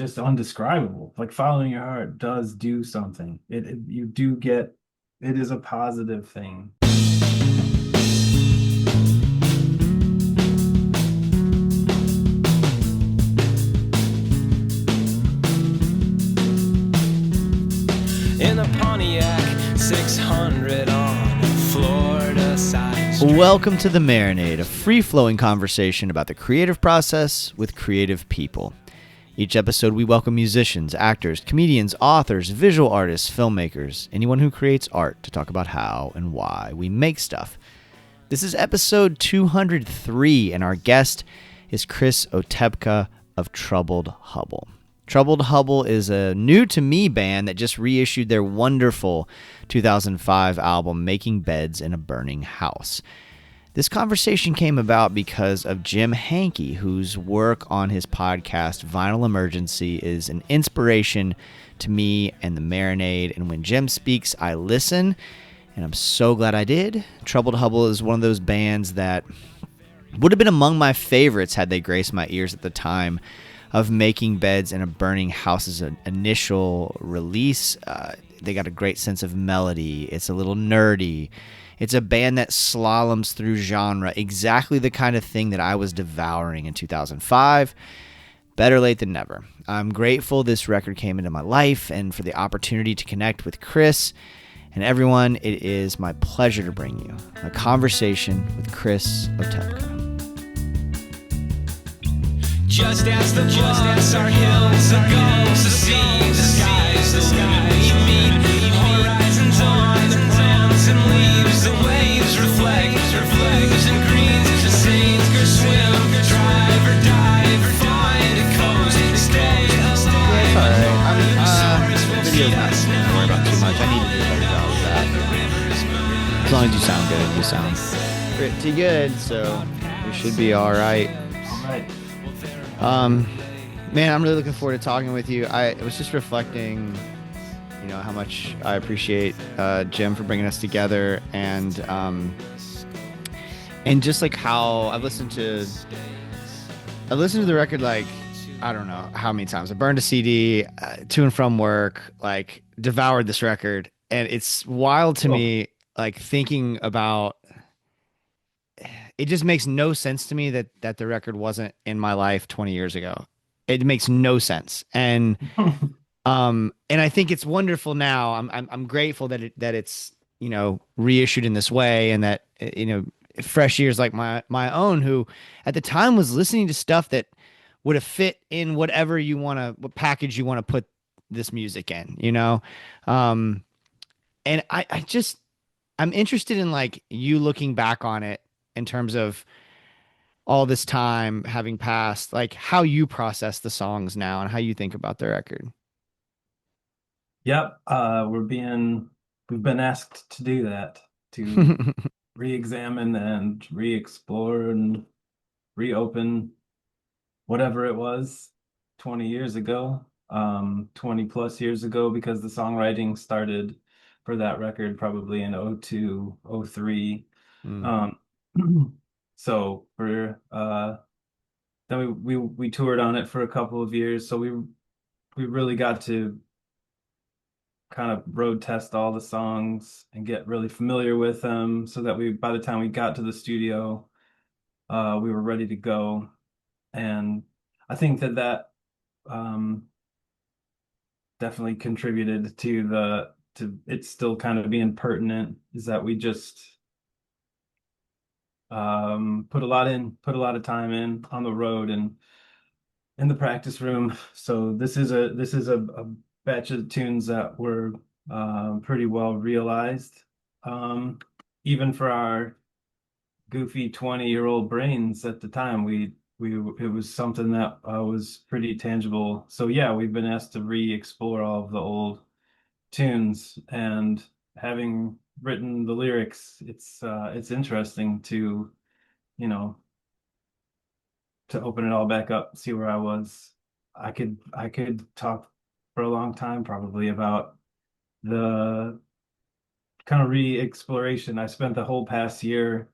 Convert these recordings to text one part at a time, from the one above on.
just undescribable. Like following your heart does do something. You do get it is a positive thing. In a Pontiac 600 on Florida side. Welcome to the Marinade, a free-flowing conversation about the creative process with creative people. Each episode we welcome musicians, actors, comedians, authors, visual artists, filmmakers, anyone who creates art to talk about how and why we make stuff. This is episode 203, and our guest is Chris Otepka of Troubled Hubble. Troubled Hubble is a new-to-me band that just reissued their wonderful 2005 album, Making Beds in a Burning House. This conversation came about because of Jim Hanke, whose work on his podcast, Vinyl Emergency, is an inspiration to me and the Marinade. And when Jim speaks, I listen, and I'm so glad I did. Troubled Hubble is one of those bands that would have been among my favorites had they graced my ears at the time of Making Beds in a Burning House's initial release. They got a great sense of melody. It's a little nerdy. It's a band that slaloms through genre, exactly the kind of thing that I was devouring in 2005. Better late than never. I'm grateful this record came into my life and for the opportunity to connect with Chris. And everyone, it is my pleasure to bring you a conversation with Chris Otepka. Just as the bloods are hills, the gulls, the seas, the skies, the women we meet, horizons on the plants and leaves, the waves reflect, blues and greens, the saints go swim, drive or dive or find a coast, stay alive. It's alright. Video's not something to worry about too much. I need to do a better job of that. As long as you sound good, you sound pretty good, so we should be alright. All right. Man, I'm really looking forward to talking with you. I was just reflecting, how much I appreciate Jim for bringing us together, and just like how I've listened to the record, like, I don't know how many times. I burned a CD to and from work, like devoured this record, and it's wild to me, like thinking about. It just makes no sense to me that the record wasn't in my life 20 years ago. It makes no sense. And I think it's wonderful now. I'm grateful that it's, reissued in this way, and that, fresh ears like my own, who at the time was listening to stuff that would have fit in what package you want to put this music in, and I'm interested in, like, you looking back on it in terms of all this time having passed, like how you process the songs now and how you think about the record. Yep. We've been asked to do that, to re-examine and re-explore and reopen whatever it was 20 years ago, 20 plus years ago, because the songwriting started for that record probably in 02, 03. Mm. So then we toured on it for a couple of years. So we really got to kind of road test all the songs and get really familiar with them, so that by the time we got to the studio, we were ready to go. And I think that definitely contributed to it still kind of being pertinent, is that we just put a lot of time in on the road and in the practice room. So this is a batch of tunes that were pretty well realized, even for our goofy 20-year-old brains at the time. It was something that was pretty tangible. So yeah, we've been asked to re-explore all of the old tunes, and having written the lyrics, it's interesting to, you know, to open it all back up, see where I was. I could talk for a long time probably about the kind of re-exploration. I spent the whole past year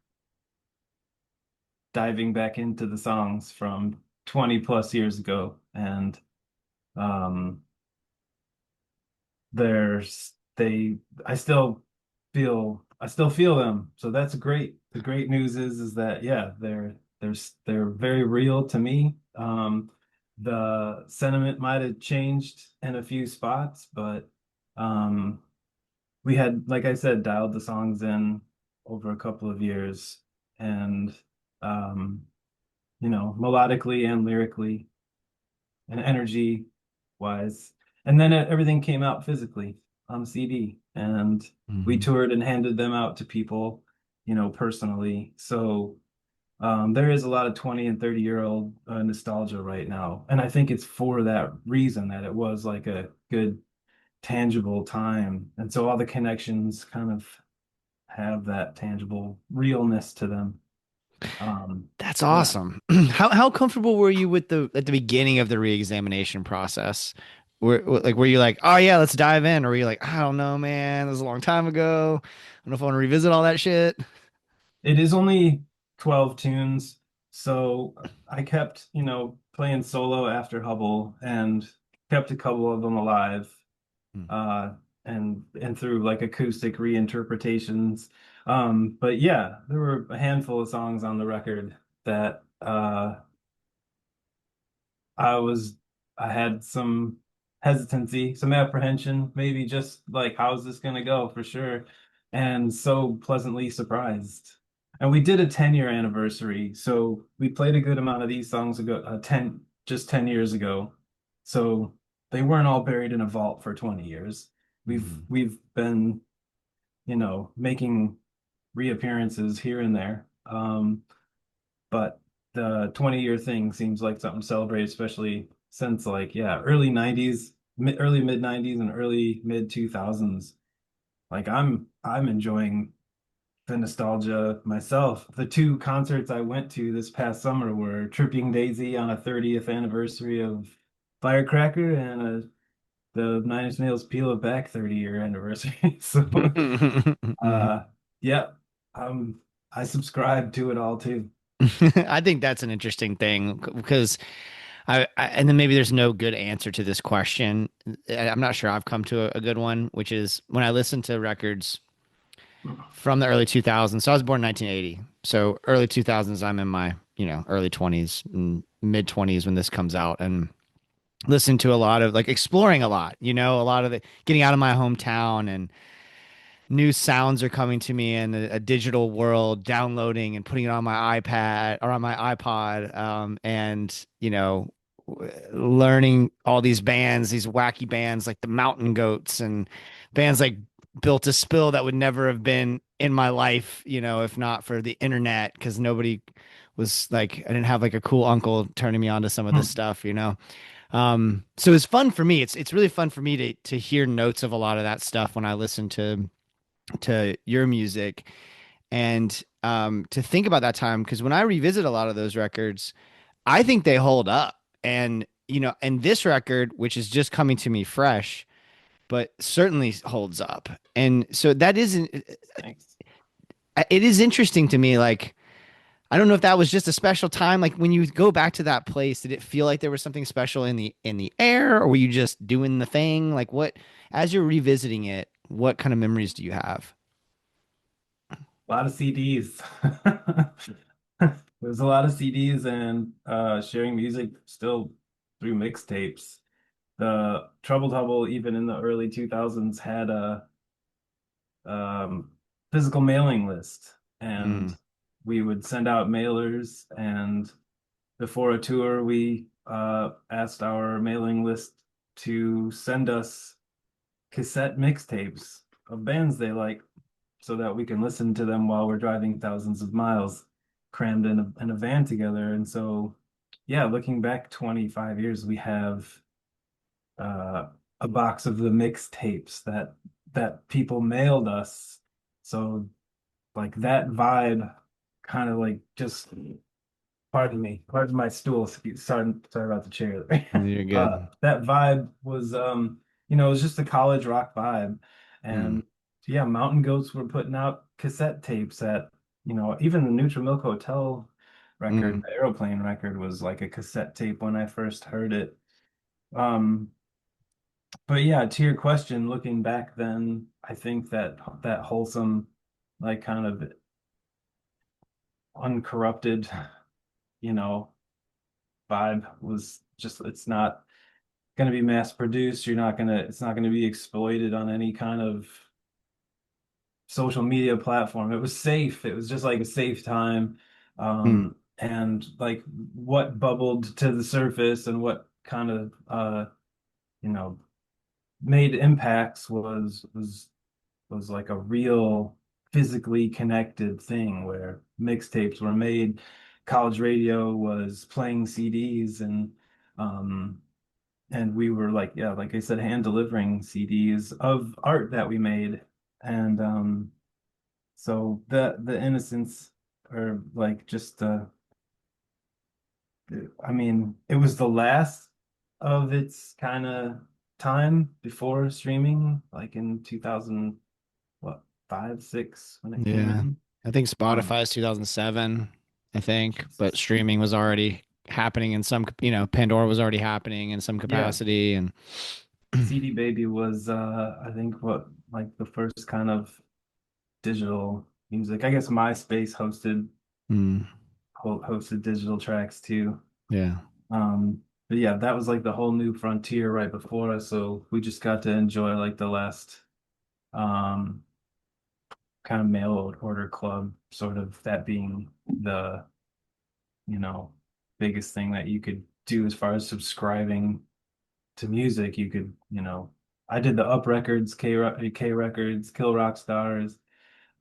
diving back into the songs from 20 plus years ago, and Um, there's they I still feel them. So that's great. The great news is that yeah, they're very real to me. The sentiment might have changed in a few spots, but um we had, like I said, dialed the songs in over a couple of years and um, melodically and lyrically and energy wise. And then everything came out physically on CD, and we Mhm. toured and handed them out to people, personally. So there is a lot of 20 and 30-year-old nostalgia right now. And I think it's for that reason that it was like a good, tangible time. And so all the connections kind of have that tangible realness to them. That's Yeah. awesome. How comfortable were you with the at the beginning of the reexamination process? Were you like, oh yeah, let's dive in, or were you like, I don't know, man, this was a long time ago. I don't know if I want to revisit all that shit. It is only 12 tunes, so I kept, playing solo after Hubble and kept a couple of them alive, Hmm. uh, and through like acoustic reinterpretations. But yeah, there were a handful of songs on the record that I was I had some hesitancy, some apprehension, maybe just like how's this gonna go for sure, and so pleasantly surprised. And we did a 10-year anniversary, so we played a good amount of these songs ago, 10 years ago. So they weren't all buried in a vault for 20 years. Mhm. We've been, making reappearances here and there. But the 20-year thing seems like something to celebrate, especially since like, yeah, early 90s, early mid 90s and early mid 2000s. Like I'm enjoying the nostalgia myself. The two concerts I went to this past summer were Tripping Daisy on a 30th anniversary of Firecracker and the Nine Inch Nails Peel It Back 30-year anniversary. So Mhm. uh yeah, um I subscribe to it all too. I think that's an interesting thing because and then maybe there's no good answer to this question. I'm not sure I've come to a good one, which is when I listen to records from the early 2000s. So I was born in 1980. So early 2000s, I'm in my, early 20s and mid 20s when this comes out and listen to a lot of like exploring a lot, a lot of the getting out of my hometown and new sounds are coming to me in a digital world, downloading and putting it on my iPad or on my iPod, and learning all these bands, these wacky bands like the Mountain Goats and bands like Built to Spill that would never have been in my life, if not for the internet, because nobody was like, I didn't have like a cool uncle turning me on to some of this stuff. So it's fun for me. It's really fun for me to hear notes of a lot of that stuff when I listen to your music and to think about that time because when I revisit a lot of those records, I think they hold up. And and this record, which is just coming to me fresh, but certainly holds up. And so that isn't. Thanks. It is interesting to me. Like I don't know if that was just a special time. Like when you go back to that place, did it feel like there was something special in the air, or were you just doing the thing? Like what, as you're revisiting it, what kind of memories do you have? A lot of CDs. There's a lot of CDs and sharing music still through mixtapes. The Troubled Hubble, even in the early 2000s, had a um, physical mailing list, and Mm, we would send out mailers. And before a tour, we asked our mailing list to send us cassette mixtapes of bands they like so that we can listen to them while we're driving thousands of miles crammed in a van together. And so, yeah, looking back 25 years, we have uh, a box of the mixtapes that people mailed us. So, like that vibe kind of like just pardon me, pardon my stool. Sorry about the chair. you're good. That vibe was, it was just a college rock vibe, Mm, and yeah, Mountain Goats were putting out cassette tapes at, even the Neutral Milk Hotel record, mm, the Aeroplane record was like a cassette tape when I first heard it, Um, but yeah, to your question, looking back then, I think that that wholesome, like kind of uncorrupted, you know, vibe was just, it's not going to be mass produced. It's not going to be exploited on any kind of social media platform. It was safe. It was just like a safe time. Hmm. And like what bubbled to the surface and what kind of, you know, made impacts was like a real physically connected thing where mixtapes were made, college radio was playing CDs, um and we were like, yeah, like I said, hand delivering CDs of art that we made. And so the innocence, or like just I mean, it was the last of its kind of time before streaming, like in 2000, what, five, six, when it came Yeah. in. I think Um, Spotify is 2007, I think, but streaming was already happening in some, Pandora was already happening in some yeah, capacity. And CD Baby was I think what, like the first kind of digital music. I guess MySpace Hmm, hosted digital tracks too. yeah. But yeah, that was like the whole new frontier right before us. So we just got to enjoy like the last um kind of mail order club, sort of that being the, you know, biggest thing that you could do as far as subscribing to music. You could, I did the Up Records, K Records, Kill Rock Stars.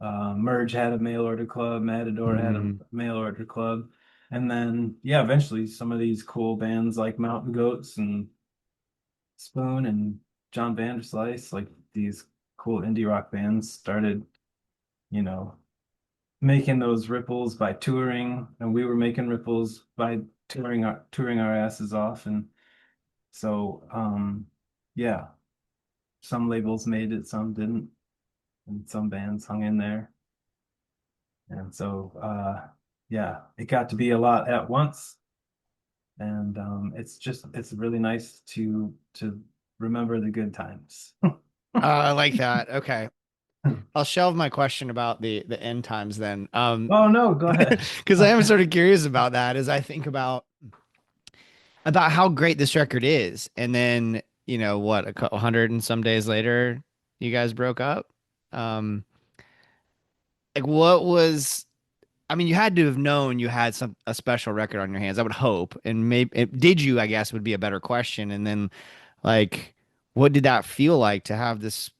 Merge had a mail order club. Matador had a Hmm. mail order club. And then, yeah, eventually some of these cool bands like Mountain Goats and Spoon and John Vanderslice, like these cool indie rock bands, started, you know, making those ripples by touring, and we were making ripples by touring our asses off. And so, yeah, some labels made it, some didn't, and some bands hung in there. And so, yeah, it got to be a lot at once. And it's really nice to remember the good times. I like that. Okay. I'll shelve my question about the end times then. Oh no, go ahead. Because I am sort of curious about that as I think about how great this record is. And then, what, a couple hundred and some days later, you guys broke up. Um, like what was, I mean, you had to have known you had a special record on your hands, I would hope. And maybe did you, I guess would be a better question. And then like what did that feel like to have this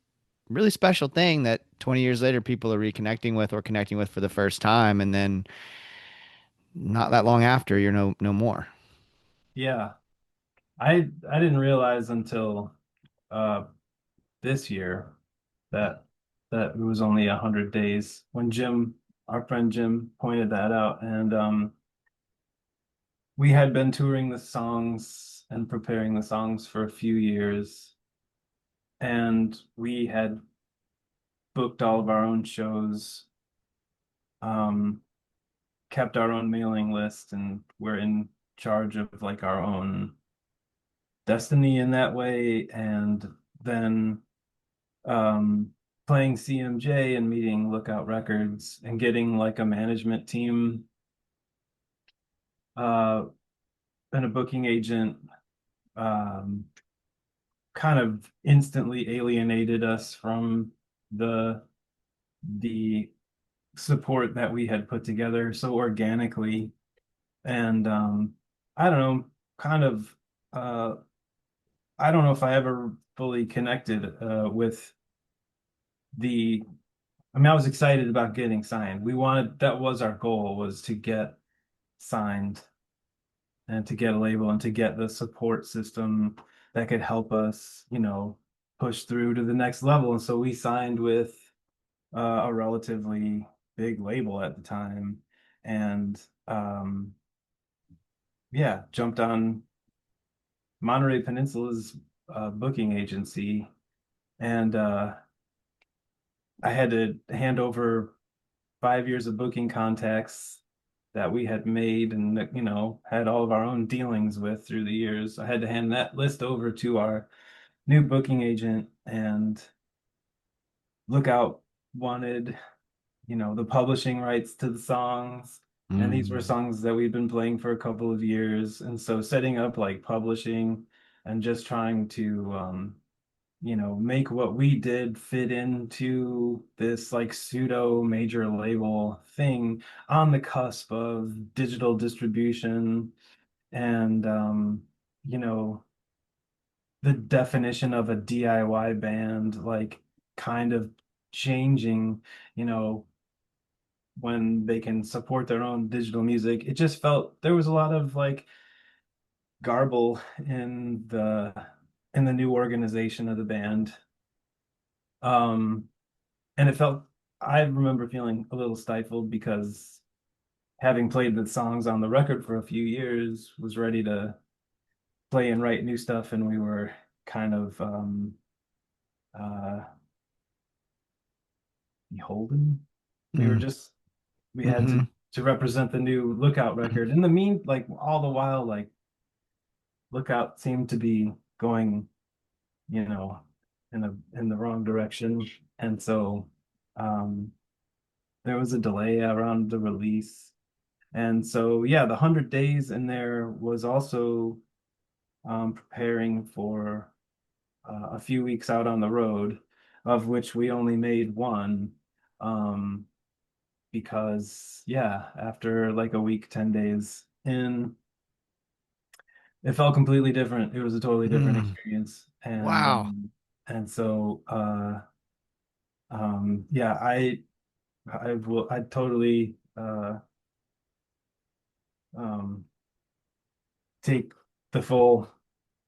really special thing that 20 years later people are reconnecting with or connecting with for the first time, and then not that long after you're no more. Yeah, I didn't realize until uh this year that it was only 100 days when our friend Jim, pointed that out. And we had been touring the songs and preparing the songs for a few years, and we had booked all of our own shows, um, kept our own mailing list, and we're in charge of like our own destiny in that way. And then um, playing CMJ and meeting Lookout Records and getting like a management team uh, and a booking agent um, kind of instantly alienated us from the the support that we had put together so organically. And I don't know, kind of uh, I don't know if I ever fully connected with the I mean, I was excited about getting signed. That was our goal, was to get signed and to get a label and to get the support system that could help us, push through to the next level. And so we signed with a relatively big label at the time, and yeah, jumped on Monterey Peninsula's booking agency. And I had to hand over 5 years of booking contacts that we had made and had all of our own dealings with through the years. I had to hand that list over to our new booking agent, and Lookout wanted, the publishing rights to the songs. And these were Mm. songs that we'd been playing for a couple of years. And so setting up like publishing and just trying to make what we did fit into this like pseudo major label thing on the cusp of digital distribution and you know, the definition of a DIY band like kind of changing, you know, when they can support their own digital music. It just felt there was a lot of like garble in the new organization of the band. Um, and I remember feeling a little stifled because having played the songs on the record for a few years, was ready to play and write new stuff, and we were kind of uh beholden. We were Mm. just we had Hmm. to represent the new Lookout record. In the mean, like all the while, like Lookout seemed to be going, you know, in the wrong direction. And so um there was a delay around the release. And so yeah, the 100 days in there was also preparing for a few weeks out on the road, of which we only made one. Um, because yeah, after like a week, 10 days in, it felt completely different. It was a totally different Mm. experience. Wow. And so yeah, I totally um take the full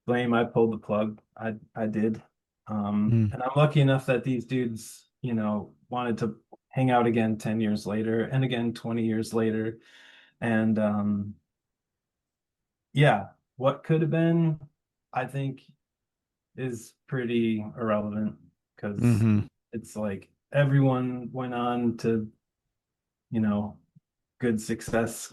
blame. I pulled the plug. I did. Mm. And I'm lucky enough that these dudes, wanted to hang out again 10 years later and again 20 years later. And yeah, what could have been, I think, is pretty irrelevant because Hmm. it's like everyone went on to, you know, good success,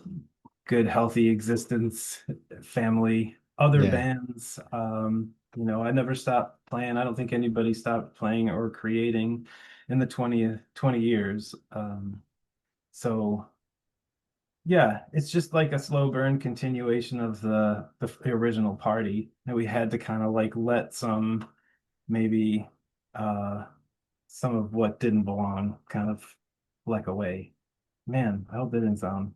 good healthy existence, family, other Yeah. bands. I never stopped playing. I don't think anybody stopped playing or creating in the 20 years. So yeah, it's just like a slow burn continuation of the original party. And we had to kind of like let maybe uh some of what didn't belong kind of fleck away. Man, I hope that didn't sound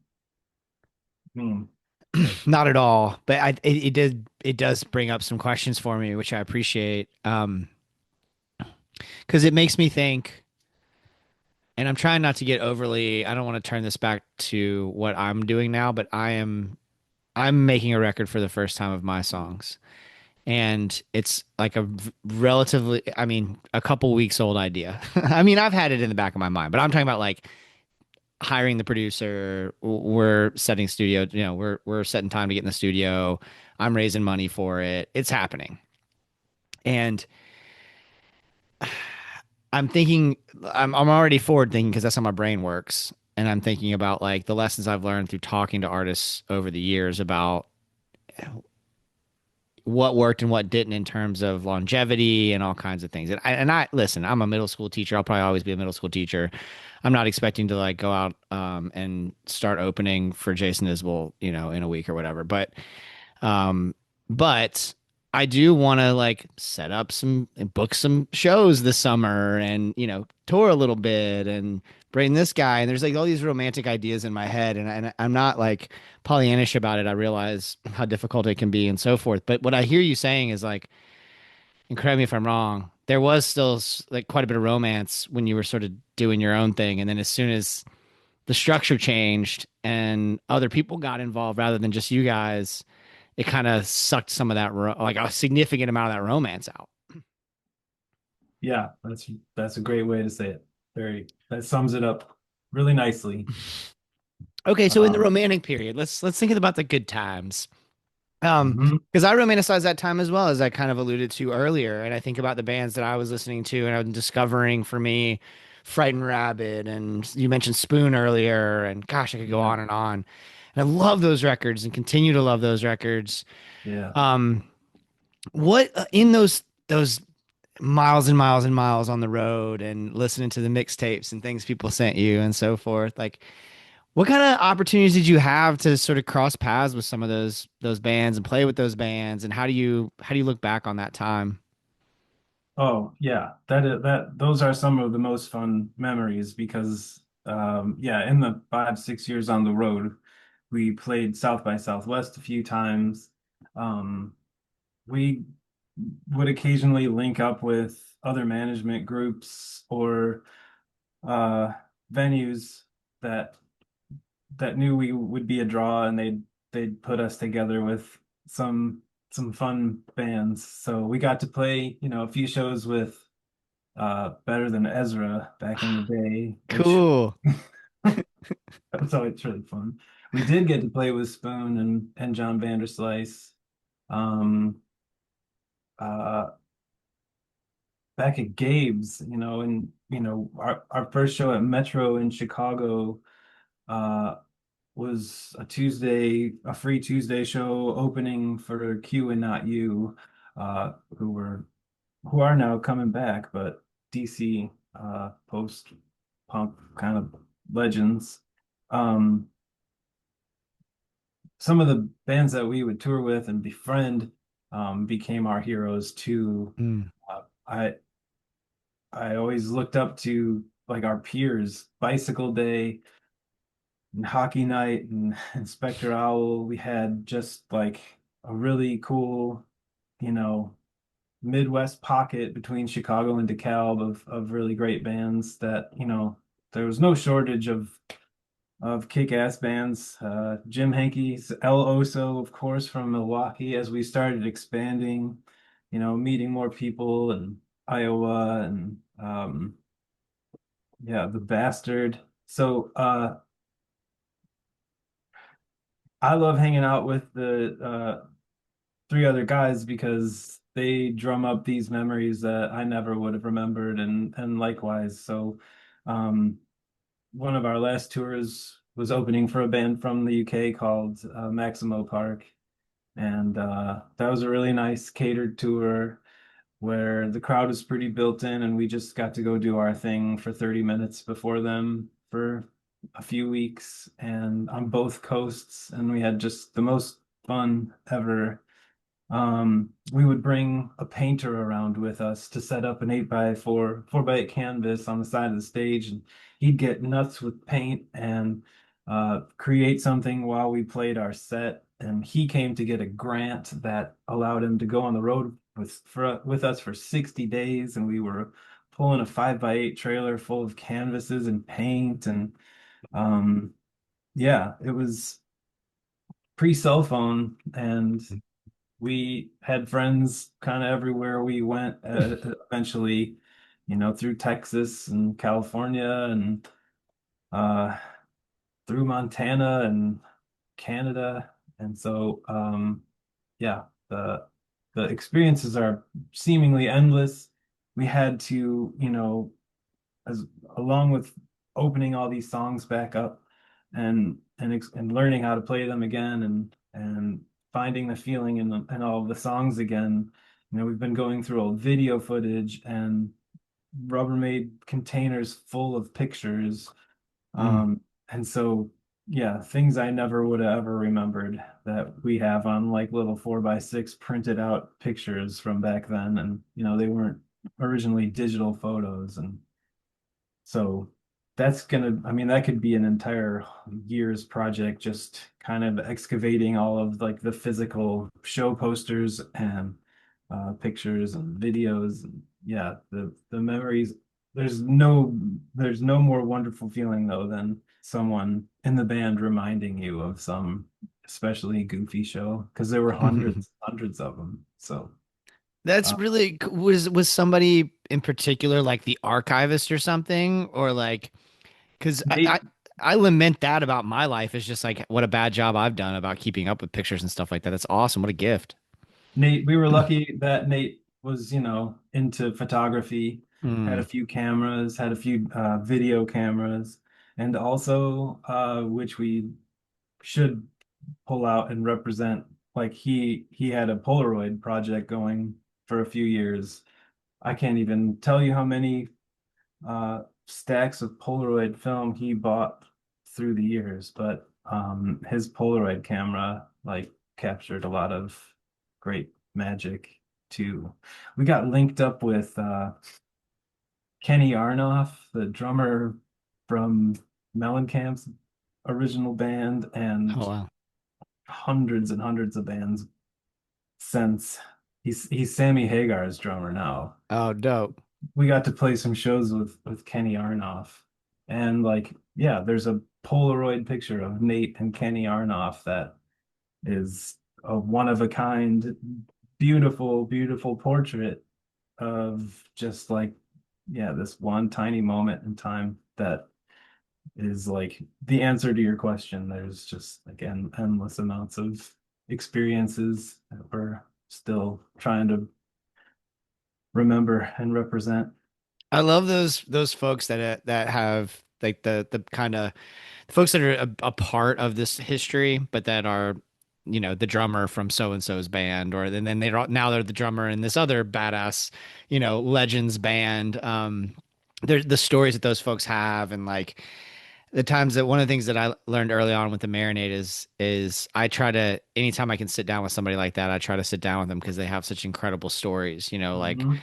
mean, but Not at all, but it does bring up some questions for me, which I appreciate. Because it makes me think, and I'm trying not to get overly. I don't want to turn this back to what I'm doing now, but I'm making a record for the first time of my songs, and it's like relatively, I mean, a couple weeks old idea. I mean, I've had it in the back of my mind, but I'm talking about like hiring the producer. We're setting studio, we're setting time to get in the studio. I'm raising money for it. It's happening. And I'm thinking, I'm already forward thinking because that's how my brain works. And I'm thinking about like the lessons I've learned through talking to artists over the years about what worked and what didn't in terms of longevity and all kinds of things. And I listen, I'm a middle school teacher. I'll probably always be a middle school teacher. I'm not expecting to like go out and start opening for Jason Isbell, in a week or whatever. Um, but I do want to like set up book some shows this summer and, tour a little bit and bring this guy. And there's like all these romantic ideas in my head. And I'm not like Pollyannish about it. I realize how difficult it can be and so forth. But what I hear you saying is like, and correct me if I'm wrong, there was still like quite a bit of romance when you were sort of doing your own thing. And then as soon as the structure changed and other people got involved rather than just you guys, it kind of sucked some of that, like a significant amount of that romance out. yeah, that's a great way to say it. That sums it up really nicely. Okay, so in the Um, romantic period, let's think about the good times. mhm. Because I romanticize that time as well, as I kind of alluded to earlier, and I think about the bands that I was listening to and I'm discovering for me. Frightened Rabbit, and you mentioned Spoon earlier, and gosh, I could go Yeah. on and on. And I love those records and continue to love those records. Yeah. Um, what in those miles and miles and miles on the road and listening to the mixtapes and things people sent you and so forth, like what kind of opportunities did you have to sort of cross paths with some of those bands and play with those bands, and how do you look back on that time? Oh, yeah. Those are some of the most fun memories because yeah, in the 5, 6 years on the road, we played South by Southwest a few times. Um, we would occasionally link up with other management groups or uh venues that knew we would be a draw, and they'd put us together with some fun bands. So we got to play, a few shows with Better Than Ezra back in the day, which Cool. was always really fun. We did get to play with Spoon and John Vanderslice. Um uh Back at Gabe's, and our first show at Metro in Chicago uh was a free Tuesday show opening for Q and Not You, uh, who were who are now coming back, but DC post punk kind of legends. Um, some of the bands that we would tour with and befriend became our heroes too. Mm. Uh, I always looked up to like our peers, Bicycle Day and Hockey Night and Inspector Owl. We had just like a really cool, you know, Midwest pocket between Chicago and DeKalb of really great bands that, there was no shortage of kick-ass bands. Jim Hanke's El Oso, of course, from Milwaukee, as we started expanding, meeting more people in Iowa and yeah, the Bastard. So I love hanging out with the three other guys because they drum up these memories that I never would have remembered, and likewise. So um one of our last tours was opening for a band from the UK called Maximo Park, and that was a really nice catered tour where the crowd was pretty built in, and we just got to go do our thing for 30 minutes before them for a few weeks and on both coasts, and we had just the most fun ever. We would bring a painter around with us to set up an 8x4, 4x8 canvas on the side of the stage, and he'd get nuts with paint and create something while we played our set. And he came to get a grant that allowed him to go on the road with us for 60 days, and we were pulling a 5x8 trailer full of canvases and paint, and um, yeah, it was pre-cell phone, and we had friends kind of everywhere we went, eventually, through Texas and California and uh, through Montana and Canada. And so, yeah, the experiences are seemingly endless. We had to, as along with opening all these songs back up and learning how to play them again and finding the feeling in all of the songs again. We've been going through old video footage and Rubbermaid containers full of pictures. Mm. And so, yeah, things I never would have ever remembered that we have on like little 4x6 printed out pictures from back then. And, they weren't originally digital photos. And so I mean, that could be an entire year's project, just kind of excavating all of like the physical show posters and pictures and videos. And yeah, the memories. There's no more wonderful feeling though than someone in the band reminding you of some especially goofy show because there were hundreds of them. So That's uh, really was somebody in particular like the archivist or something, or like because Nate I lament that about my life. Is just like what a bad job I've done about keeping up with pictures and stuff like that. That's awesome. What a gift. We were lucky that Nate was, into photography. had a Mm. few cameras, had a few video cameras, and also which we should pull out and represent. Like he had a Polaroid project going for a few years. I can't even tell you how many stacks of Polaroid film he bought through the years, but his Polaroid camera like captured a lot of great magic too. We got linked up with Kenny Arnoff, the drummer from Mellencamp's original band, Oh and wow. hundreds and hundreds of bands since. He's Sammy Hagar's drummer now. Oh, dope. We got to play some shows with Kenny Arnoff, and like yeah, there's a Polaroid picture of Nate and Kenny Arnoff that is a one of a kind, beautiful, beautiful portrait of just like yeah, this one tiny moment in time that is like the answer to your question. There's just like endless amounts of experiences that we're still trying to remember and represent. I love those folks that have like the kind of folks that are a part of this history, but that are, you know, the drummer from so and so's band, or and then they're the drummer in this other badass, you know, legends band. There's the stories that those folks have, and like the times that one of the things that I learned early on with the Marinade is I try to anytime I can sit down with somebody like that, I try to sit down with them because they have such incredible stories. You know, like Mhm.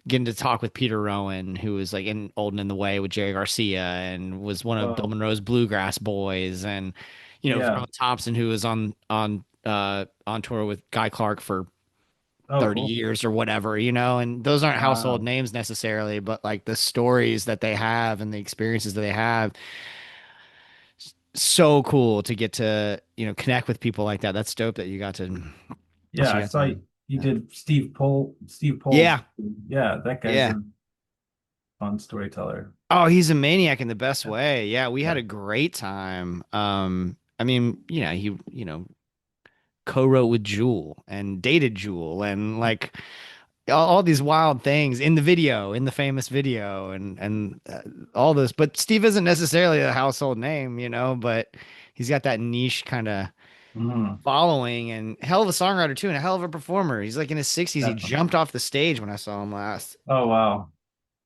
getting to talk with Peter Rowan, who was like in Old and in the Way with Jerry Garcia and was one of Bill Well, Monroe's bluegrass boys, and you know yeah. Ron Thompson, who was on tour with Guy Clark for Oh, 30 cool. years or whatever, you know, and those aren't household Wow. names necessarily, but like the stories that they have and the experiences that they have, so cool to get to, you know, connect with people like that. That's dope that you got to Yeah, you I got saw to you did Steve Poles. Yeah, Yeah, that guy's yeah. a fun storyteller. Oh, he's a maniac in the best way. Yeah, we had Yeah. a great time. I mean, you know, you know, co-wrote with Jewel and dated Jewel and like all these wild things in the video, in the famous video and all this. But Steve isn't necessarily a household name, you know, but he's got that niche kind of Mhm. following and hell of a songwriter too and a hell of a performer. He's like in his 60s. He Definitely. jumped off the stage when I saw him last. Oh, wow.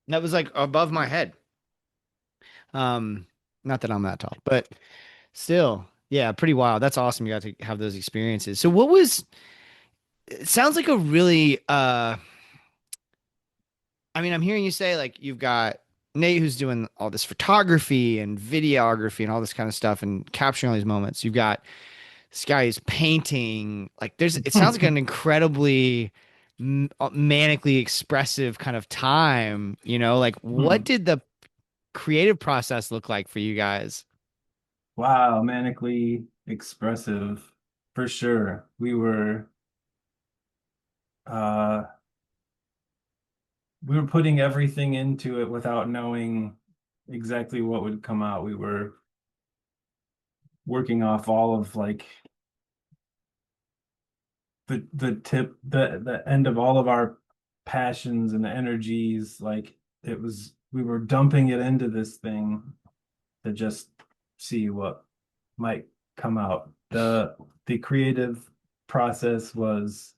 That was like above my head. Um, not that I'm that tall, but still, yeah, pretty wild. That's awesome. You got to have those experiences. So what was, it sounds like a really, I mean, I'm hearing you say like you've got Nate who's doing all this photography and videography and all this kind of stuff and capturing all these moments. You've got this guy who's painting. Like there's, it sounds like an incredibly manically expressive kind of time, you know, like what Mhm. did the creative process look like for you guys? Wow, manically expressive for sure. Uh we were putting everything into it without knowing exactly what would come out. We were working off all of like the end of all of our passions and energies. Like it was we were dumping it into this thing to just see what might come out. The creative process was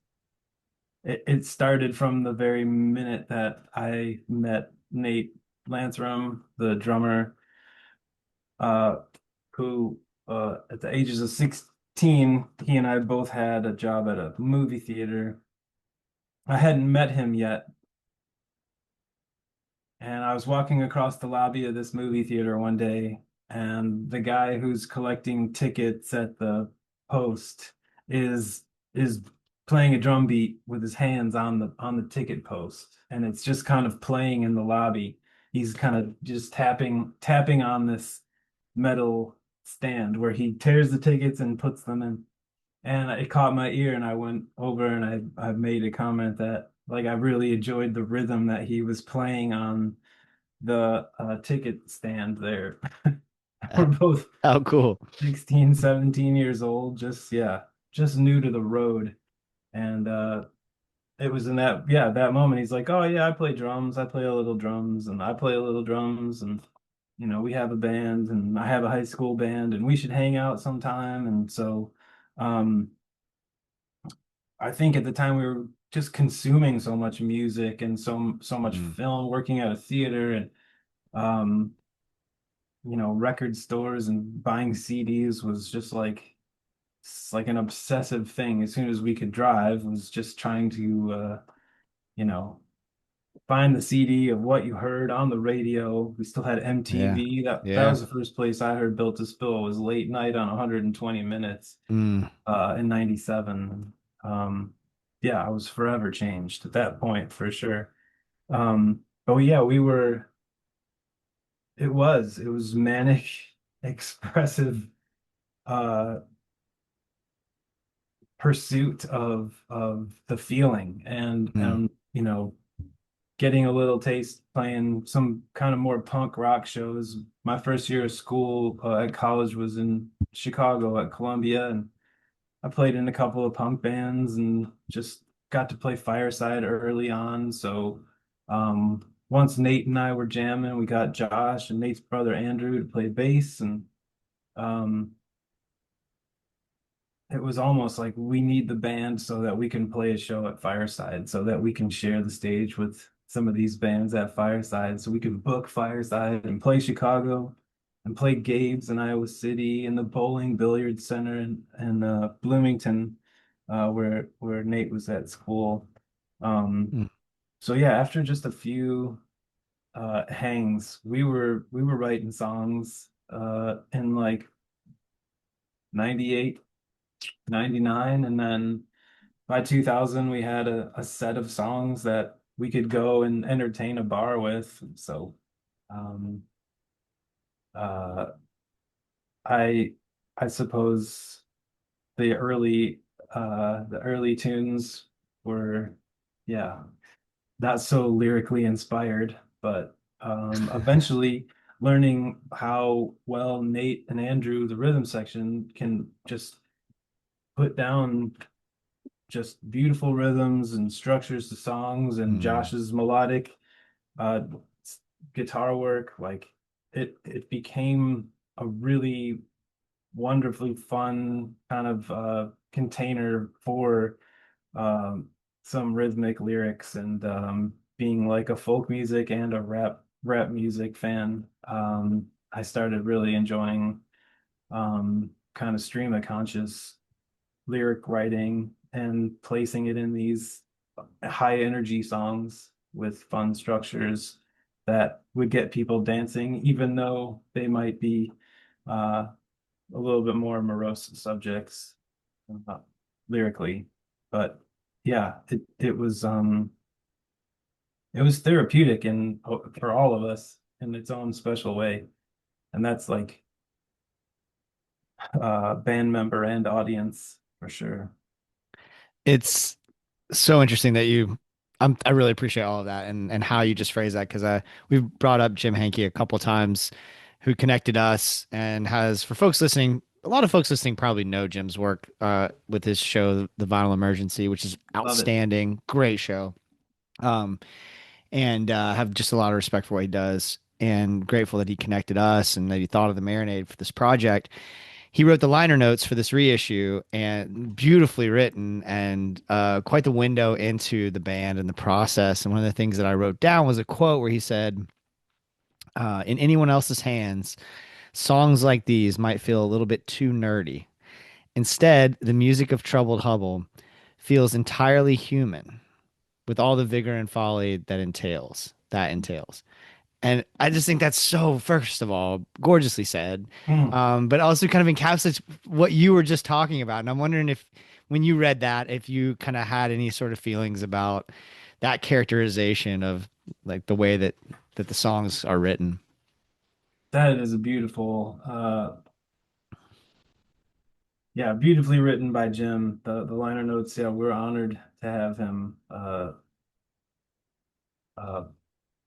it started from the very minute that I met Nate Lansram, the drummer, uh, who at the ages of 16, he and I both had a job at a movie theater. I hadn't met him yet, and I was walking across the lobby of this movie theater one day, and the guy who's collecting tickets at the post is playing a drum beat with his hands on the ticket post, and it's just kind of playing in the lobby. He's kind of just tapping on this metal stand where he tears the tickets and puts them in. And it caught my ear, and I went over and I made a comment that like I really enjoyed the rhythm that he was playing on the ticket stand there. We're both Oh, cool. 16, 17 years old, just yeah, just new to the road. And it was in that, yeah, that moment. He's like, oh yeah, I play drums. I play a little drums, and I play a little drums, and we have a band, and I have a high school band, and we should hang out sometime. And so, um, I think at the time we were just consuming so much music and so much Mm. film, working at a theater, and um, record stores and buying CDs was just like it's like an obsessive thing. As soon as we could drive, was just trying to you know find the CD of what you heard on the radio. We still had Yeah. MTV. That Yeah. was the first place I heard Built to Spill was late night on 120 minutes Mm. in 97. Um, yeah, I was forever changed at that point for sure. But yeah, it was manic, expressive uh pursuit of the feeling Mm. and getting a little taste playing some kind of more punk rock shows. My first year of school at college was in Chicago at Columbia, and I played in a couple of punk bands and just got to play fireside early on. So once Nate and I were jamming, we got Josh and Nate's brother Andrew to play bass, and um, it was almost like we need the band so that we can play a show at Fireside, so that we can share the stage with some of these bands at Fireside, so we can book Fireside and play Chicago and play Gabe's in Iowa City and the bowling billiard center in Bloomington, where Nate was at school. Um, Mm. so yeah, after just a few hangs, we were writing songs in like 98, 99, and then by 2000 we had a set of songs that we could go and entertain a bar with. So um uh I I suppose the early tunes were, yeah, not so lyrically inspired, but eventually learning how well Nate and Andrew, the rhythm section, can just put down just beautiful rhythms and structures to songs, and Mm. Josh's melodic uh guitar work, like it became a really wonderfully fun kind of container for um some rhythmic lyrics, and being like a folk music and a rap music fan, I started really enjoying kind of stream of conscious lyric writing and placing it in these high energy songs with fun structures that would get people dancing, even though they might be uh, a little bit more morose subjects uh, lyrically. But yeah, it was therapeutic and for all of us in its own special way. And that's like band member and audience for sure. It's so interesting that I really appreciate all of that and how you just phrase that because we've brought up Jim Hanke a couple times, who connected us and has for folks listening. A lot of folks listening probably know Jim's work with his show, The Vinyl Emergency, which is Love it. outstanding, great show. Um, and have just a lot of respect for what he does, and grateful that he connected us and that he thought of the Marinade for this project. He wrote the liner notes for this reissue, and beautifully written, and quite the window into the band and the process. And one of the things that I wrote down was a quote where he said, "In anyone else's hands, songs like these might feel a little bit too nerdy. Instead, the music of Troubled Hubble feels entirely human, with all the vigor and folly that entails." And I just think that's so, first of all, gorgeously said, Mm. but also kind of encapsulates what you were just talking about. And I'm wondering if, when you read that, if you kind of had any sort of feelings about that characterization of like the way that the songs are written. That is a beautiful, yeah, beautifully written by Jim. The liner notes, yeah, we're honored to have him uh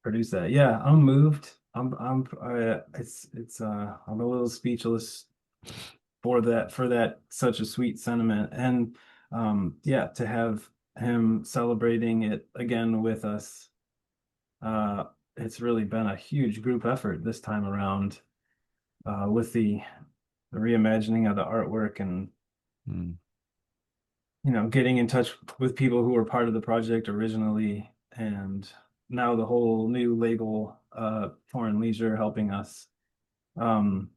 produce that. Yeah, I'm moved. I'm a little speechless for that such a sweet sentiment. And yeah, to have him celebrating it again with us. Uh, it's really been a huge group effort this time around, with the reimagining of the artwork and Mm. getting in touch with people who were part of the project originally, and now the whole new label, Foreign Leisure, helping us. Um,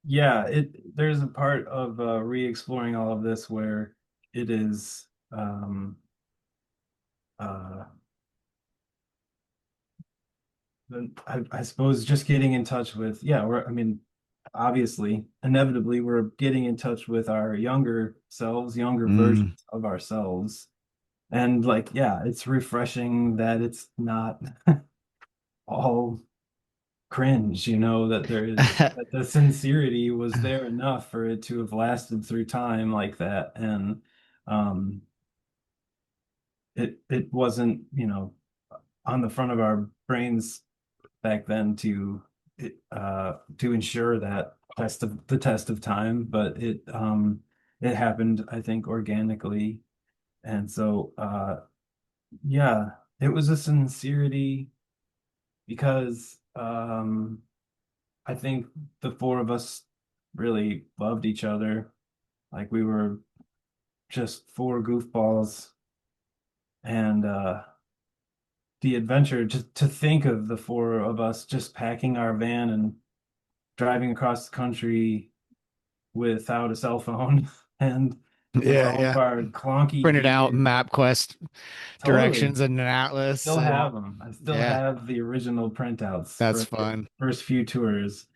yeah, there's a part of re-exploring all of this where it is uh I suppose just getting in touch with, yeah, I mean, obviously, inevitably, we're getting in touch with our younger selves, younger Mm. versions of ourselves. And like, yeah, it's refreshing that it's not all cringe, that that the sincerity was there enough for it to have lasted through time like that. And um it wasn't, on the front of our brains back then to ensure that test of time, but it happened, I think, organically. And so yeah, it was a sincerity because I think the four of us really loved each other. Like we were just four goofballs, and the adventure, just to think of the four of us just packing our van and driving across the country without a cell phone and with Yeah, all of yeah. our clunky Printed out gear. MapQuest Totally. directions and an atlas, Still and have them. I still yeah, have the original printouts that's for the fun. first few tours.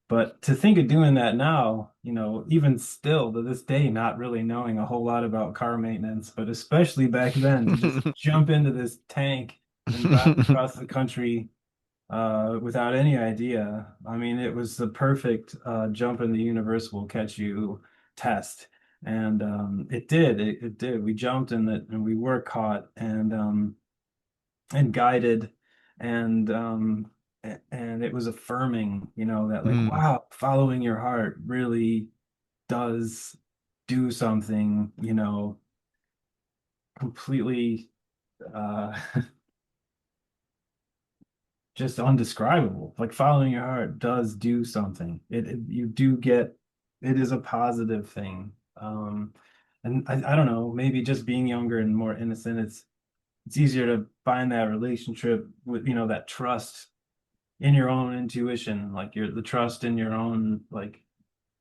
But to think of doing that now, even still to this day, not really knowing a whole lot about car maintenance, but especially back then, to just jump into this tank and drive across the country without any idea. I mean, it was the perfect jump in the universe will catch you test. And it did. It did. We jumped in it and we were caught and guided, and and it was affirming, that like, Mm. wow, following your heart really does do something, completely uh just undescribable. Like following your heart does do something. You do get, it is a positive thing. And I don't know, maybe just being younger and more innocent, it's easier to find that relationship with, that trust in your own intuition, like the trust in your own, like,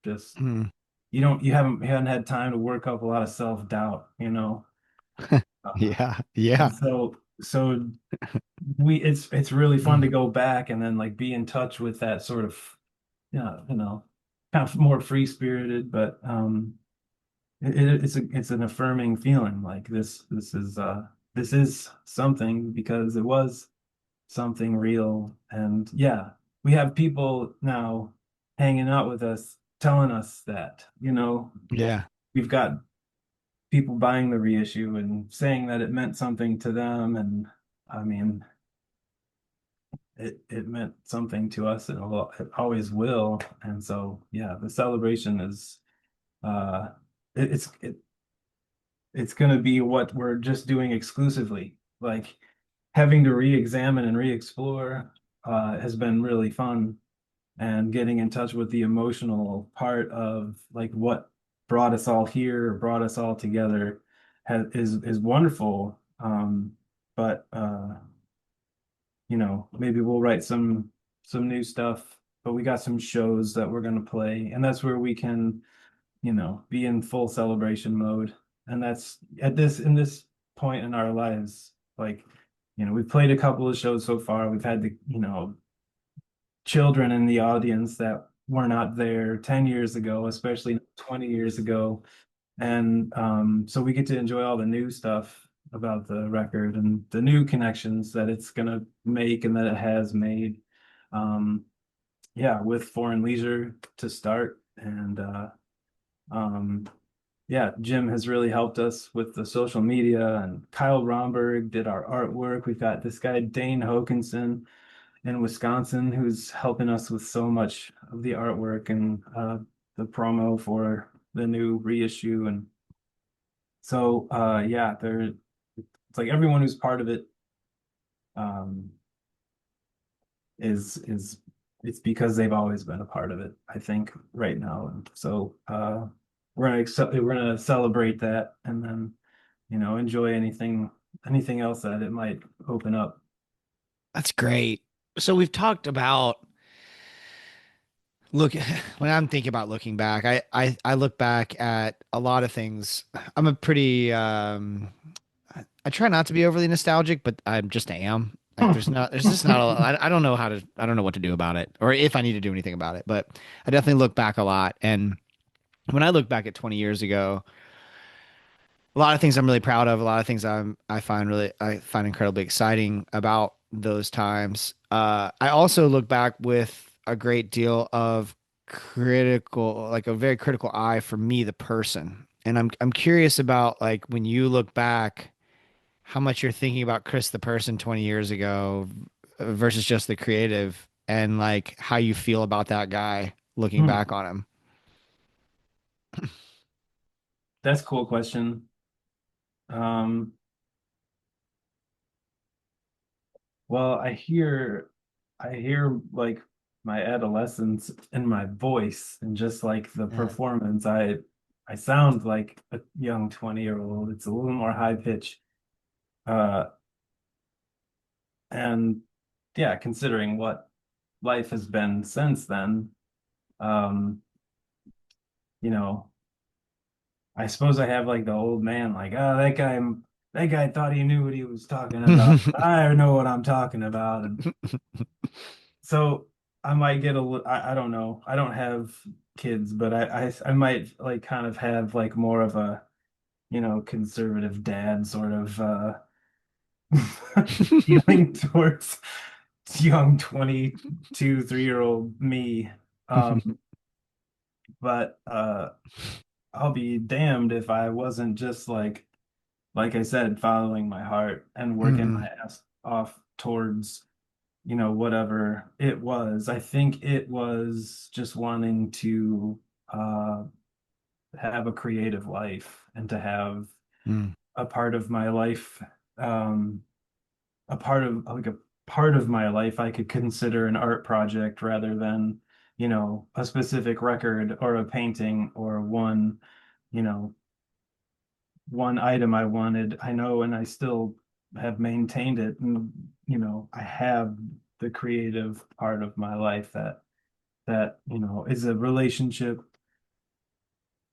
just Mm. you haven't had time to work up a lot of self-doubt. Yeah, And yeah. so it's really fun to go back and then like be in touch with that sort of, kind of more free-spirited, but it's an affirming feeling, like this is something because it was something real. And yeah, we have people now hanging out with us telling us that, Yeah. we've got people buying the reissue and saying that it meant something to them. And I mean, it meant something to us, and it always will. And so yeah, the celebration is uh it, it's it, it's going to be what we're just doing exclusively. Like having to re-examine and re-explore has been really fun, and getting in touch with the emotional part of like what brought us all here, brought us all together, is wonderful. But maybe we'll write some new stuff, but we got some shows that we're gonna play, and that's where we can, be in full celebration mode. And that's in this point in our lives. Like, we've played a couple of shows so far. We've had children in the audience that were not there 10 years ago, especially 20 years ago. And so we get to enjoy all the new stuff about the record and the new connections that it's going to make and that it has made. Um, yeah, with Foreign Leisure to start. And um, yeah, Jim has really helped us with the social media, and Kyle Romberg did our artwork. We've got this guy, Dane Hokinson in Wisconsin, who's helping us with so much of the artwork and the promo for the new reissue. And So yeah, it's like everyone who's part of it um is it's because they've always been a part of it, I think, right now. And so we're gonna celebrate that and then, enjoy anything else that it might open up. That's great. So we've talked about look when I'm thinking about looking back, I look back at a lot of things. I'm a pretty I try not to be overly nostalgic, but I just am. Like there's just not I don't know I don't know what to do about it or if I need to do anything about it, but I definitely look back a lot. And when I look back at 20 years ago, a lot of things I'm really proud of, a lot of things I find incredibly exciting about those times. I also look back with a great deal of critical, like a very critical eye for me, the person. And I'm curious about like when you look back, how much you're thinking about Chris the person 20 years ago versus just the creative, and like how you feel about that guy looking Hmm. back on him. That's a cool question. Um, well, I hear like my adolescence in my voice and just like the Yeah. performance. I sound like a young 20-year-old. It's a little more high pitch. Uh, and yeah, considering what life has been since then, um, you know, I suppose I have like the old man, like, oh, that guy thought he knew what he was talking about. I know what I'm talking about. And so I might get I don't know. I don't have kids, but I might like kind of have like more of a, conservative dad sort of feeling towards young 22, 3-year-old me. But I'll be damned if I wasn't just like I said, following my heart and working Mhm. my ass off towards, whatever it was. I think it was just wanting to uh, have a creative life and to have Mm. a part of my life, um, a part of my life I could consider an art project rather than, a specific record or a painting or you know, one item I wanted. I know, and I still have maintained it. And, I have the creative part of my life that, is a relationship,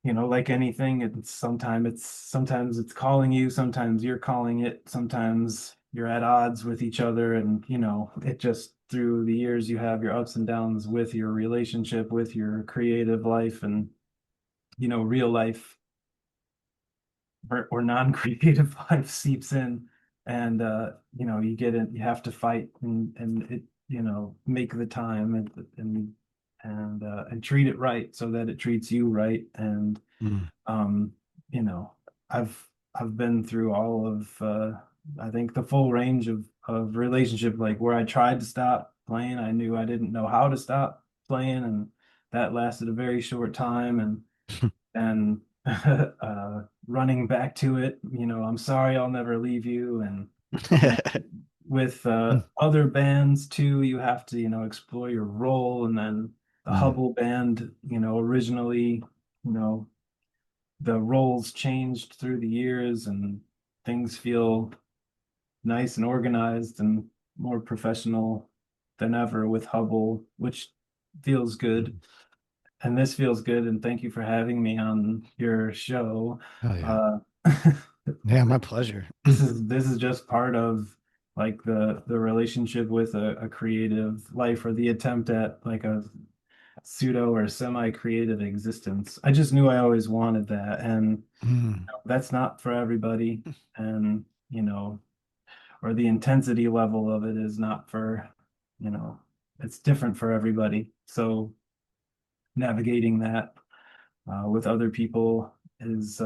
like anything. Sometimes it's calling you, sometimes you're calling it, sometimes you're at odds with each other. And, it just through the years you have your ups and downs with your relationship, with your creative life and, real life or non-creative life seeps in and you get it, you have to fight and it make the time and treat it right so that it treats you right. And Mm. um you know I've been through all of I think the full range of relationship, like where I tried to stop playing. I knew I didn't know how to stop playing, and that lasted a very short time. And running back to it, I'm sorry, I'll never leave you. And with other bands too, you have to, explore your role. And then the Mm. Hubble band, originally, you know, the roles changed through the years and things feel nice and organized and more professional than ever with Hubble, which feels good. And this feels good. And thank you for having me on your show. Oh yeah. Uh, Yeah, my pleasure. this is just part of like the relationship with a creative life, or the attempt at like a pseudo or semi-creative existence. I just knew I always wanted that, and Mm. that's not for everybody. And or the intensity level of it is not for, you know, it's different for everybody. So navigating that with other people is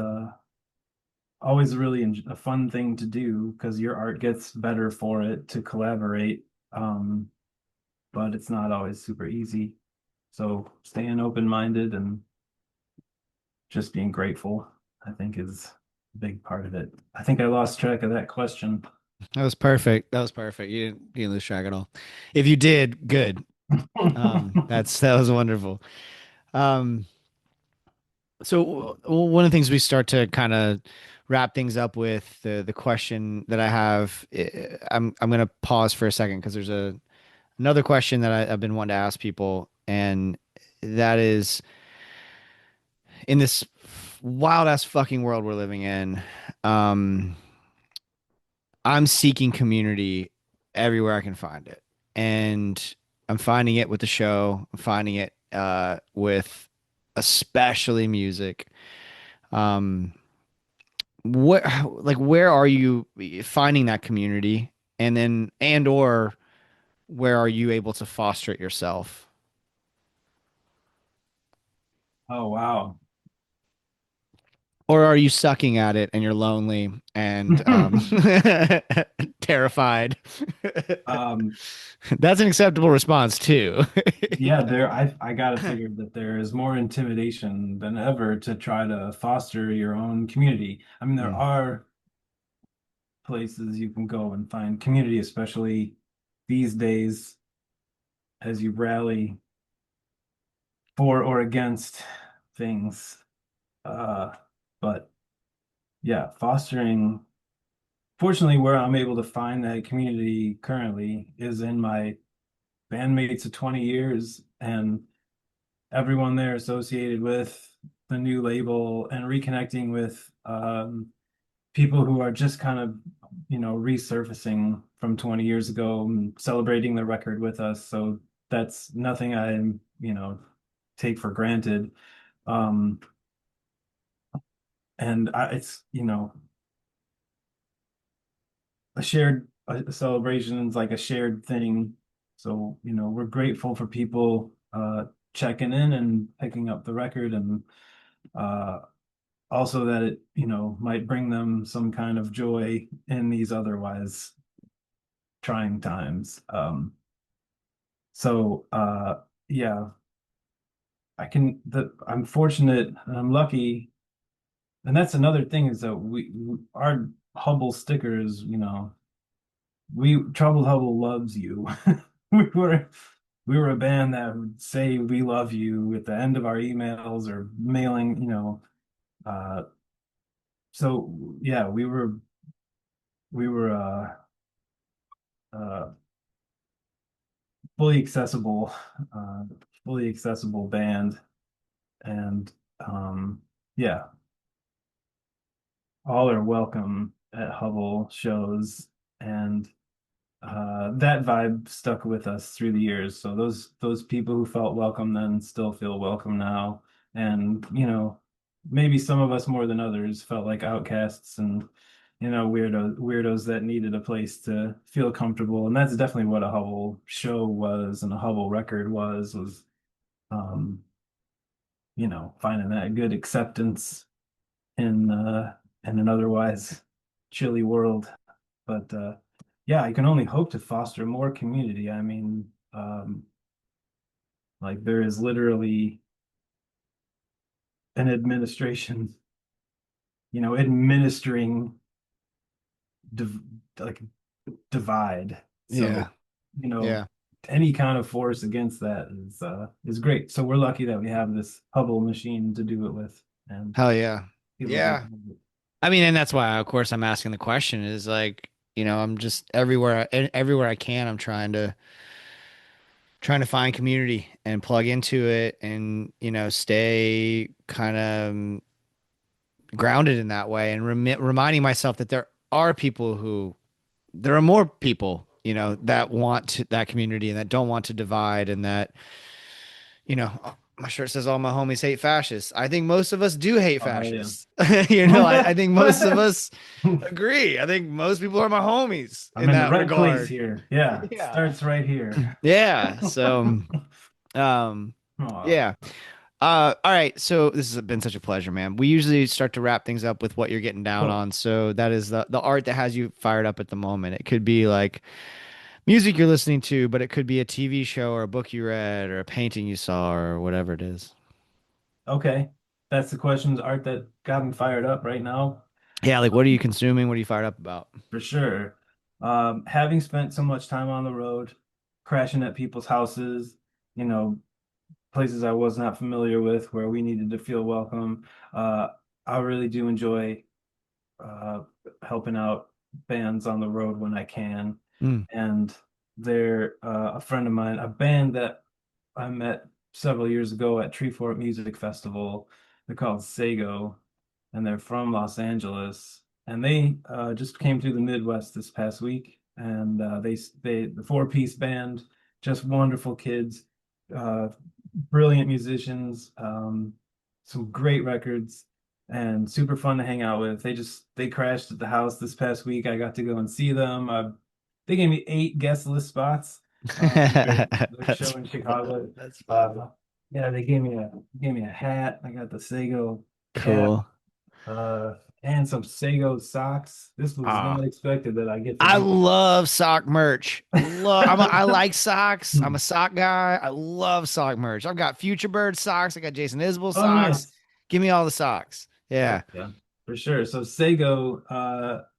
always really a fun thing to do because your art gets better for it to collaborate. Um, but it's not always super easy. So staying open-minded and just being grateful, I think, is big part of it. I think I lost track of that question. That was perfect. That was perfect. You didn't lose track at all. If you did, good. That was wonderful. Um, one of the things we start to kind of wrap things up with the question that I have. I'm gonna pause for a second because there's another question that I've been wanting to ask people, and that is in this wild ass fucking world we're living in. Um, I'm seeking community everywhere I can find it. And I'm finding it with the show. I'm finding it with especially music. Um, what like where are you finding that community? And then and or where are you able to foster it yourself? Oh wow. Or are you sucking at it and you're lonely and terrified? Um, That's an acceptable response too. yeah, I gotta figure that there is more intimidation than ever to try to foster your own community. I mean, there Mm. are places you can go and find community, especially these days as you rally for or against things. Uh, but yeah, fostering, fortunately, where I'm able to find that community currently is in my bandmates of 20 years and everyone there associated with the new label and reconnecting with people who are just kind of, resurfacing from 20 years ago and celebrating the record with us. So that's nothing I, take for granted. Um, and it's, a celebration is like a shared thing. So, we're grateful for people checking in and picking up the record and uh also that it, might bring them some kind of joy in these otherwise trying times. Yeah, I'm fortunate and I'm lucky. And that's another thing is that our Hubble stickers, we Troubled Hubble loves you. We were we were a band that would say we love you at the end of our emails or mailing, uh so yeah, we were uh fully accessible, uh fully accessible band and yeah, all are welcome at Hubble shows and that vibe stuck with us through the years. So those people who felt welcome then still feel welcome now. And, maybe some of us more than others felt like outcasts and, weirdos that needed a place to feel comfortable. And that's definitely what a Hubble show was and a Hubble record was, um, finding that good acceptance in an otherwise chilly world. But yeah, I can only hope to foster more community. I mean, like there is literally an administration, administering div like divide. Yeah. So, Yeah. any kind of force against that is great. So we're lucky that we have this Hubble machine to do it with, and Hell yeah. people do. Yeah. I mean, and that's why, of course, I'm asking the question is like, I'm just everywhere I can, I'm trying to find community and plug into it and, stay kind of grounded in that way and reminding myself that there are more people, that that community and that don't want to divide and that, my shirt says all my homies hate fascists. I think most of us do hate Oh, hell yeah. fascists. I think most of us agree. I think most people are my homies I'm in in the that right place regard. here. Yeah, it Yeah. starts right here. Yeah. So, um, Aw. yeah. All right. So this has been such a pleasure, man. We usually start to wrap things up with what you're getting down Cool. on. So that is the art that has you fired up at the moment. It could be like music you're listening to, but it could be a TV show or a book you read or a painting you saw or whatever it is. Okay. That's the questions, Art, that got me fired up right now. Yeah, like what are you consuming? What are you fired up about? For sure. Having spent so much time on the road, crashing at people's houses, you know, places I was not familiar with where we needed to feel welcome. Uh, I really do enjoy uh, helping out bands on the road when I can. Mm. And they're a friend of mine, a band that I met several years ago at Treefort Music Festival. They're called Sago, and they're from Los Angeles. And they just came through the Midwest this past week, and the four-piece band, just wonderful kids, uh, brilliant musicians, some great records, and super fun to hang out with. They crashed at the house this past week. I got to go and see them. They gave me 8 guest list spots their show That's in fun. Chicago. That's fun. Uh, yeah, they gave me a hat. I got the Sago cap, Cool. uh, and some Sago socks. This was Ah, not expected that I get to I do. love sock merch. I like socks. I'm a sock guy. I love sock merch. I've got Future Bird socks. I got Jason Isbell Oh, socks. nice. Give me all the socks. Heck Yeah. yeah, for sure. So Sego,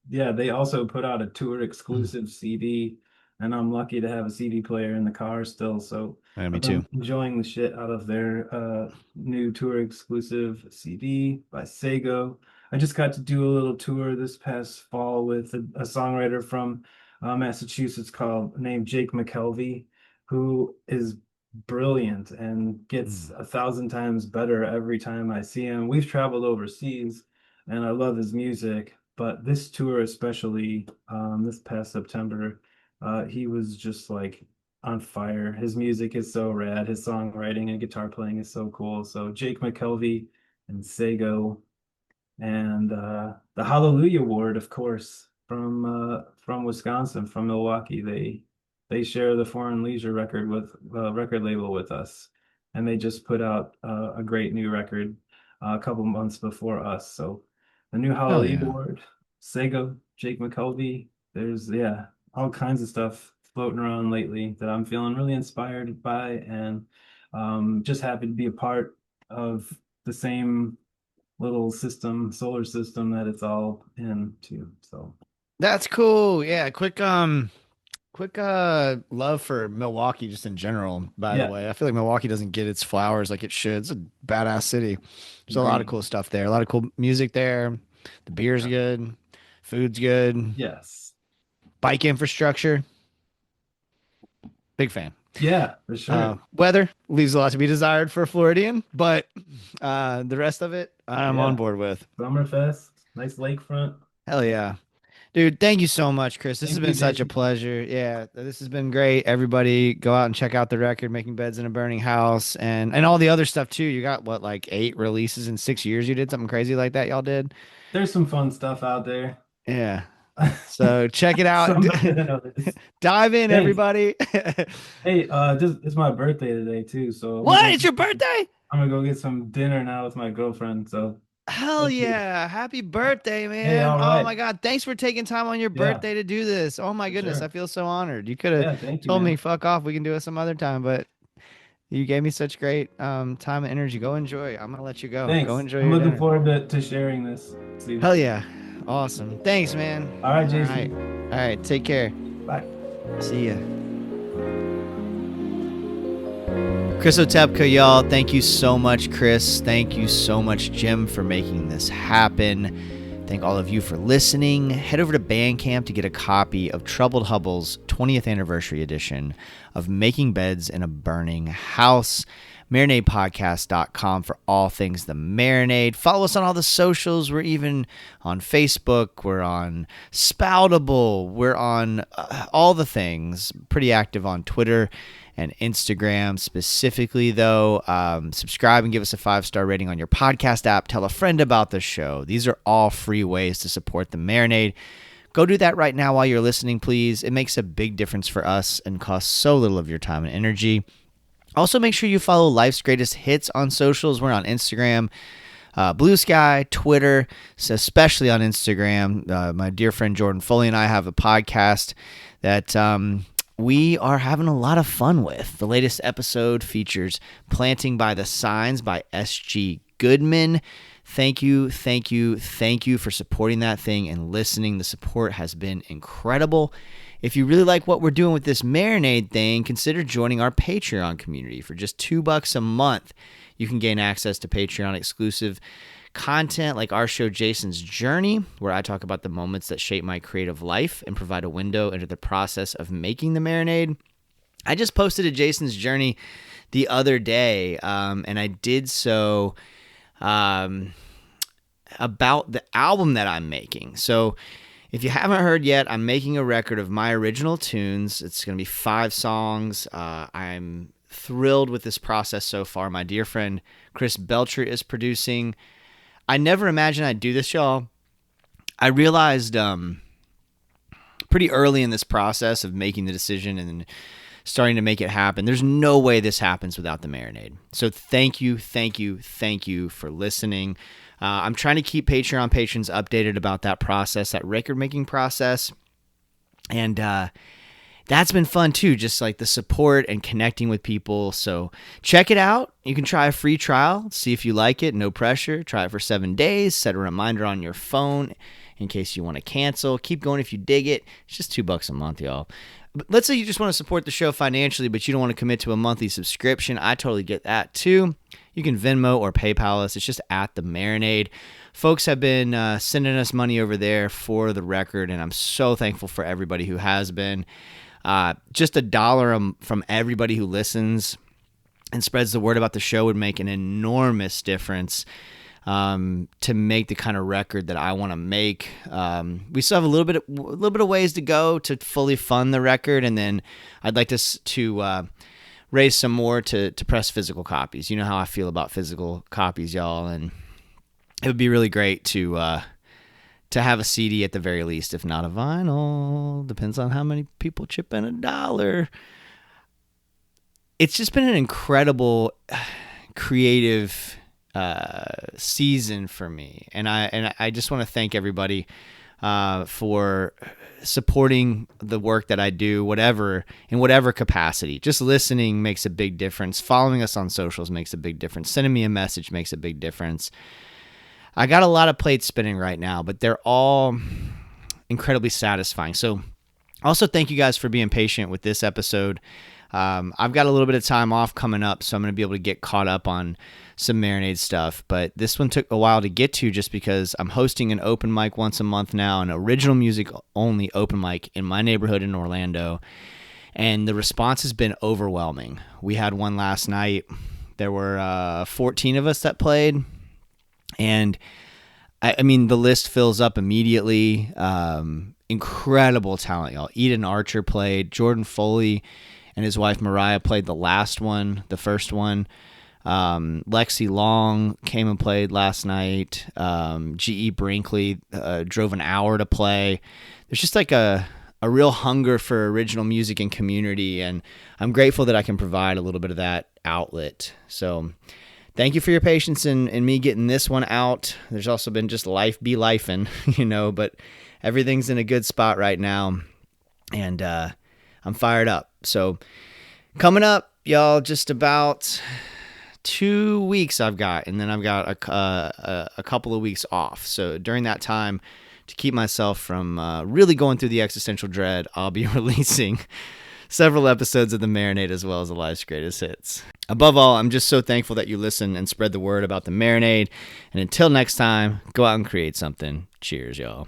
yeah, they also put out a tour Mm. exclusive CD, and I'm lucky to have a CD player in the car still. So Yeah, me I've too. been enjoying the shit out of their new tour exclusive CD by Sego. I just got to do a little tour this past fall with a songwriter from Massachusetts named Jake McKelvey, who is brilliant and gets Mm. 1,000 times better every time I see him. We've traveled overseas and I love his music, but this tour, especially this past September, he was just like on fire. His music is so rad. His songwriting and guitar playing is so cool. So Jake McKelvey and Sago and the Hallelujah Ward, of course, from Wisconsin, from Milwaukee. They share the Foreign Leisure record label with us, and they just put out a great new record a couple months before us. So the new Hell Hallelujah yeah. Ward, Sega, Jake McKelvey. There's yeah, all kinds of stuff floating around lately that I'm feeling really inspired by, and just happy to be a part of the same little solar system that it's all into. So That's cool. Yeah. Quick love for Milwaukee just in general, by the yeah, way. I feel like Milwaukee doesn't get its flowers like it should. It's a badass city. There's a lot of agreed. cool stuff there. A lot of cool music there. The beer's Yeah. good. Food's good. Yes. Bike infrastructure. Big fan. Yeah, for sure. Weather leaves a lot to be desired for a Floridian, but the rest of it I'm on Yeah. board with. Summerfest, nice lakefront. Hell yeah. Dude, thank you so much, Chris. This has Thank been you, such a Jason. pleasure. Yeah, this has been great. Everybody go out and check out the record, Making Beds in a Burning House, and all the other stuff too. You got what, like 8 releases in 6 years? You did something crazy like that, y'all did? There's some fun stuff out there. Yeah. So check it out. Some better than others. Dive in, Thanks. everybody. Hey, just it's my birthday today too, so What? It's your birthday? I'm gonna go get some dinner now with my girlfriend. So Hell thank you. yeah. Happy birthday, Hey, man. all Oh right. my God. Thanks for taking time on your Yeah, birthday to do this. Oh my for goodness. I sure. feel so honored. You could have Yeah, thank you, told me, man. fuck off. We can do it some other time, but you gave me such great time and energy. Go enjoy. I'm gonna let you go. Go Thanks. enjoy I'm your looking dinner. forward to sharing this. See. Hell yeah. Awesome. Thanks, man. All right, All right. Jason. All right. Take care. Bye. See ya. Chris Otepka, y'all. Thank you so much, Chris. Thank you so much, Jim, for making this happen. Thank all of you for listening. Head over to Bandcamp to get a copy of Troubled Hubble's 20th anniversary edition of Making Beds in a Burning House. MarinadePodcast.com for all things the Marinade. Follow us on all the socials. We're even on Facebook. We're on Spoutable. We're on all the things. Pretty active on Twitter and Instagram specifically, though. Subscribe and give us a 5-star rating on your podcast app. Tell a friend about the show. These are all free ways to support the Marinade. Go do that right now while you're listening, please. It makes a big difference for us and costs so little of your time and energy. Also, make sure you follow Life's Greatest Hits on socials. We're on Instagram, Blue Sky, Twitter, so especially on Instagram. My dear friend Jordan Foley and I have a podcast that we are having a lot of fun with. The latest episode features Planting by the Signs by S.G. Goodman. Thank you, thank you, thank you for supporting that thing and listening. The support has been incredible. If you really like what we're doing with this Marinade thing, consider joining our Patreon community. For just $2 a month, you can gain access to Patreon exclusive content like our show Jason's Journey, where I talk about the moments that shape my creative life and provide a window into the process of making the Marinade. I just posted a Jason's Journey the other day, and I did so about the album that I'm making. So if you haven't heard yet, I'm making a record of my original tunes. It's going to be 5 songs. I'm thrilled with this process so far. My dear friend Chris Belcher is producing. I never imagined I'd do this, y'all. I realized pretty early in this process of making the decision and starting to make it happen, there's no way this happens without the Marinade. So thank you, thank you, thank you for listening. I'm trying to keep Patreon patrons updated about that process, that record-making process. And that's been fun too, just like the support and connecting with people. So check it out. You can try a free trial, see if you like it, no pressure. Try it for 7 days, set a reminder on your phone in case you want to cancel. Keep going if you dig it. It's just $2 a month, y'all. But let's say you just want to support the show financially, but you don't want to commit to a monthly subscription. I totally get that too. You can Venmo or PayPal us. It's just at the Marinade. Folks have been sending us money over there for the record, and I'm so thankful for everybody who has been. Just $1 from everybody who listens and spreads the word about the show would make an enormous difference to make the kind of record that I want to make. We still have a little bit of ways to go to fully fund the record, and then I'd like to raise some more to press physical copies. You know how I feel about physical copies, y'all, and it would be really great to have a CD at the very least, if not a vinyl. Depends on how many people chip in $1. It's just been an incredible creative season for me, and I just want to thank everybody for supporting the work that I do, in whatever capacity. Just listening makes a big difference. Following us on socials makes a big difference. Sending me a message makes a big difference. I got a lot of plates spinning right now, but they're all incredibly satisfying. So also thank you guys for being patient with this episode. I've got a little bit of time off coming up, so I'm going to be able to get caught up on some Marinade stuff. But this one took a while to get to just because I'm hosting an open mic once a month now, an original music only open mic in my neighborhood in Orlando. And the response has been overwhelming. We had one last night. There were 14 of us that played. And I mean, the list fills up immediately. Incredible talent, y'all. Eden Archer played. Jordan Foley and his wife Mariah played the first one. Lexi Long came and played last night. G.E. Brinkley drove an hour to play. There's just like a real hunger for original music and community, and I'm grateful that I can provide a little bit of that outlet. So thank you for your patience in me getting this one out. There's also been just life be lifing, but everything's in a good spot right now, and I'm fired up. So coming up, y'all, just about 2 weeks I've got, and then I've got a couple of weeks off. So during that time, to keep myself from really going through the existential dread, I'll be releasing several episodes of the Marinade as well as the Life's Greatest Hits. Above all, I'm just so thankful that you listen and spread the word about the Marinade. And until next time, go out and create something. Cheers, y'all.